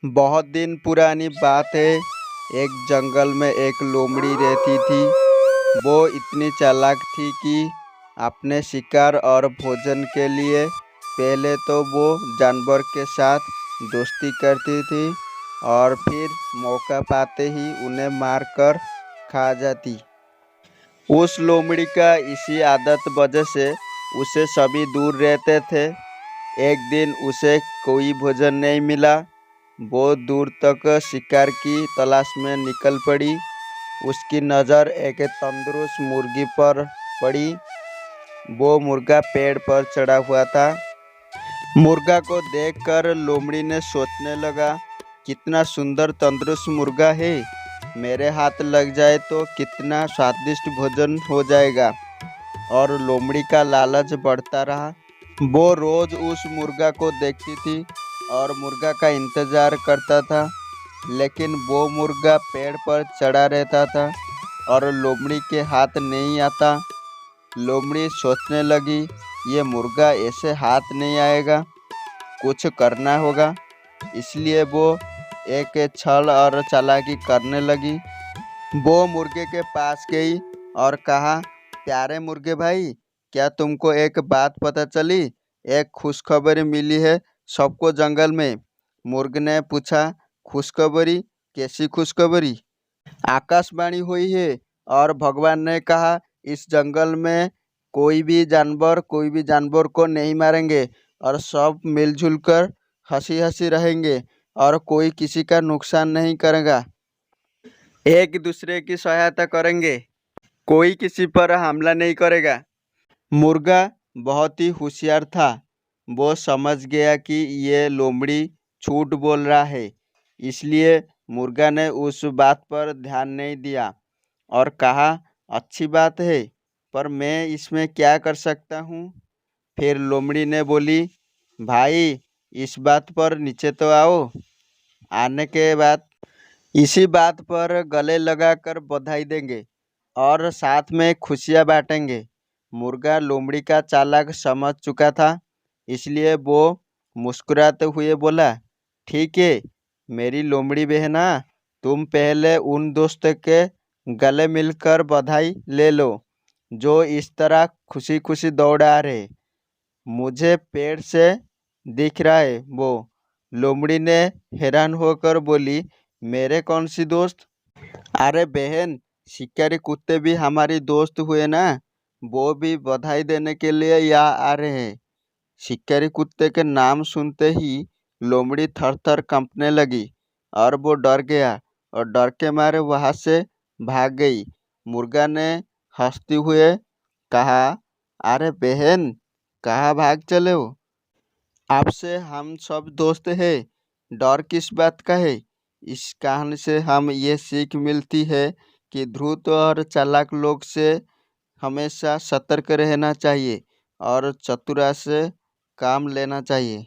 बहुत दिन पुरानी बात है। एक जंगल में एक लोमड़ी रहती थी। वो इतनी चालाक थी कि अपने शिकार और भोजन के लिए पहले तो वो जानवर के साथ दोस्ती करती थी और फिर मौका पाते ही उन्हें मारकर खा जाती। उस लोमड़ी का इसी आदत वजह से उसे सभी दूर रहते थे। एक दिन उसे कोई भोजन नहीं मिला। वो दूर तक शिकार की तलाश में निकल पड़ी। उसकी नज़र एक तंदुरुस्त मुर्गी पर पड़ी। वो मुर्गा पेड़ पर चढ़ा हुआ था। मुर्गा को देखकर लोमड़ी ने सोचने लगा, कितना सुंदर तंदुरुस्त मुर्गा है। मेरे हाथ लग जाए तो कितना स्वादिष्ट भोजन हो जाएगा। और लोमड़ी का लालच बढ़ता रहा। वो रोज उस मुर्गा को देखती थी और मुर्गा का इंतजार करता था, लेकिन वो मुर्गा पेड़ पर चढ़ा रहता था और लोमड़ी के हाथ नहीं आता। लोमड़ी सोचने लगी, ये मुर्गा ऐसे हाथ नहीं आएगा, कुछ करना होगा। इसलिए वो एक छल और चालाकी करने लगी। वो मुर्गे के पास गई और कहा, प्यारे मुर्गे भाई, क्या तुमको एक बात पता चली? एक खुशखबरी मिली है सबको जंगल में। मुर्गे ने पूछा, खुशखबरी? कैसी खुशखबरी? आकाशवाणी हुई है और भगवान ने कहा, इस जंगल में कोई भी जानवर को नहीं मारेंगे और सब मिलजुल कर हंसी हंसी रहेंगे और कोई किसी का नुकसान नहीं करेगा। एक दूसरे की सहायता करेंगे। कोई किसी पर हमला नहीं करेगा। मुर्गा बहुत ही होशियार था। वो समझ गया कि ये लोमड़ी झूठ बोल रहा है। इसलिए मुर्गा ने उस बात पर ध्यान नहीं दिया और कहा, अच्छी बात है, पर मैं इसमें क्या कर सकता हूँ? फिर लोमड़ी ने बोली, भाई, इस बात पर नीचे तो आओ। आने के बाद इसी बात पर गले लगाकर बधाई देंगे और साथ में खुशियाँ बांटेंगे। मुर्गा लोमड़ी का चालाक समझ चुका था। इसलिए वो मुस्कुराते हुए बोला, ठीक है मेरी लोमड़ी बहना, तुम पहले उन दोस्तों के गले मिलकर बधाई ले लो जो इस तरह खुशी खुशी दौड़ आ रहे। मुझे पेड़ से दिख रहा है वो। लोमड़ी ने हैरान होकर बोली, मेरे कौन सी दोस्त? अरे बहन, शिकारी कुत्ते भी हमारी दोस्त हुए ना। वो भी बधाई देने के लिए यहाँ आ रहे हैं। शिकारी कुत्ते के नाम सुनते ही लोमड़ी थर थर कांपने लगी और वो डर गया और डर के मारे वहां से भाग गई। मुर्गा ने हंसते हुए कहा, अरे बहन, कहाँ भाग चले हो? आपसे हम सब दोस्त हैं, डर किस बात का है? इस कहानी से हम ये सीख मिलती है कि धूर्त और चालाक लोग से हमेशा सतर्क रहना चाहिए और चतुराई से काम लेना चाहिए।